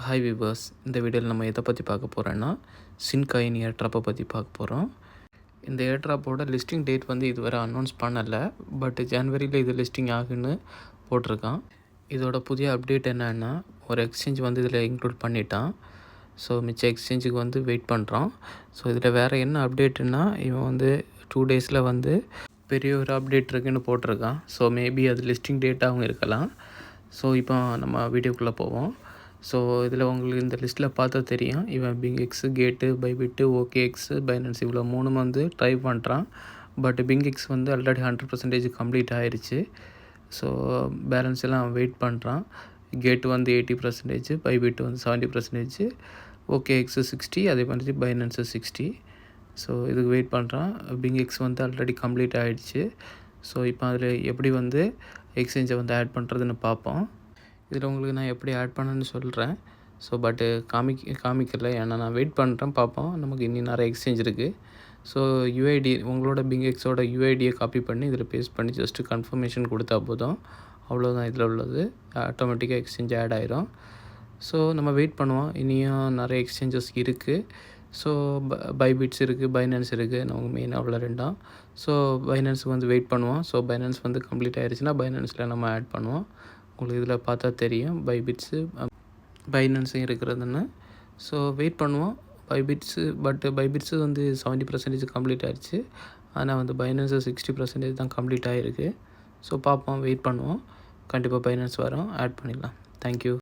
Hi viewers, இந்த வீடியோவில் நம்ம எதை பற்றி பார்க்க போகிறோன்னா சின்காயின் ஏர்ட்ராப்பை பற்றி பார்க்க போகிறோம். இந்த ஏர்ட்ராப்போட லிஸ்டிங் டேட் வந்து இதுவரை அனௌன்ஸ் பண்ணலை. பட் ஜனவரியில் இது லிஸ்டிங் ஆகுன்னு போட்டிருக்கான். இதோட புதிய அப்டேட் என்னன்னா, ஒரு எக்ஸ்சேஞ்ச் வந்து இதில் இன்க்ளூட் பண்ணிட்டான். ஸோ மிச்ச எக்ஸ்சேஞ்சுக்கு வந்து வெயிட் பண்ணுறான். ஸோ இதில் வேறு என்ன அப்டேட்டுன்னா, இவன் வந்து 2 டேஸில் வந்து பெரிய ஒரு அப்டேட் இருக்குன்னு போட்டிருக்கான். ஸோ மேபி அது லிஸ்டிங் டேட்டாகவும் இருக்கலாம். ஸோ இப்போ நம்ம வீடியோக்குள்ளே போவோம். ஸோ இதில் உங்களுக்கு இந்த லிஸ்ட்டில் பார்த்தா தெரியும், இவன் பிங்எக்ஸு, கேட்டு, பைபிட்டு, ஓகேஎக்ஸு, பைனான்ஸ் இவ்வளோ 3 வந்து ட்ரை பண்ணுறான். பட் பிங்எக்ஸ் வந்து ஆல்ரெடி 100% கம்ப்ளீட் ஆகிடுச்சு. ஸோ பேலன்ஸ் எல்லாம் வெயிட் பண்ணுறான். கேட்டு வந்து 80%, பைபிட்டு வந்து 70%, ஓகேஎக்ஸு 60, அதே மாதிரி பைனான்ஸு 60. ஸோ இதுக்கு வெயிட் பண்ணுறான். பிங்எக்ஸ் வந்து ஆல்ரெடி கம்ப்ளீட் ஆகிடுச்சு. ஸோ இப்போ அதில் எப்படி வந்து எக்ஸ்சேஞ்சை வந்து ஆட் பண்ணுறதுன்னு பார்ப்போம். இதில் உங்களுக்கு நான் எப்படி ஆட் பண்ணேன்னு சொல்கிறேன். ஸோ பட்டு காமிக்கல, ஏன்னா நான் வெயிட் பண்ணுறேன், பார்ப்போம். நமக்கு இன்னும் நிறைய எக்ஸ்சேஞ்ச் இருக்குது. ஸோ யூஐடி, உங்களோட பிங்எக்ஸோட யூஐடியை காப்பி பண்ணி இதில் பேஸ்ட் பண்ணி ஜஸ்ட்டு கன்ஃபர்மேஷன் கொடுத்தா போதும். அவ்வளோதான் இதில் உள்ளது. ஆட்டோமேட்டிக்காக எக்ஸ்சேஞ்ச் ஆட் ஆயிரும். ஸோ நம்ம வெயிட் பண்ணுவோம். இனியும் நிறைய எக்ஸ்சேஞ்சஸ் இருக்குது. ஸோ பைபிட்ஸ் இருக்குது, பைனான்ஸ் இருக்குது. நமக்கு மெயினாக உள்ள 2. ஸோ பைனான்ஸுக்கு வந்து வெயிட் பண்ணுவோம். ஸோ பைனான்ஸ் வந்து கம்ப்ளீட் ஆகிடுச்சுன்னா பைனான்ஸில் நம்ம ஆட் பண்ணுவோம். உங்களுக்கு இதில் பார்த்தா தெரியும் பைபிட்ஸு, பைனான்ஸும் இருக்கிறதுன்னு. ஸோ வெயிட் பண்ணுவோம். பைபிட்ஸு வந்து 70% கம்ப்ளீட் ஆகிடுச்சு. ஆனால் வந்து பைனான்ஸு 60% தான் கம்ப்ளீட் ஆகிருக்கு. ஸோ பார்ப்போம், வெயிட் பண்ணுவோம். கண்டிப்பாக பைனான்ஸ் வரும், ஆட் பண்ணிடலாம். தேங்க்யூ.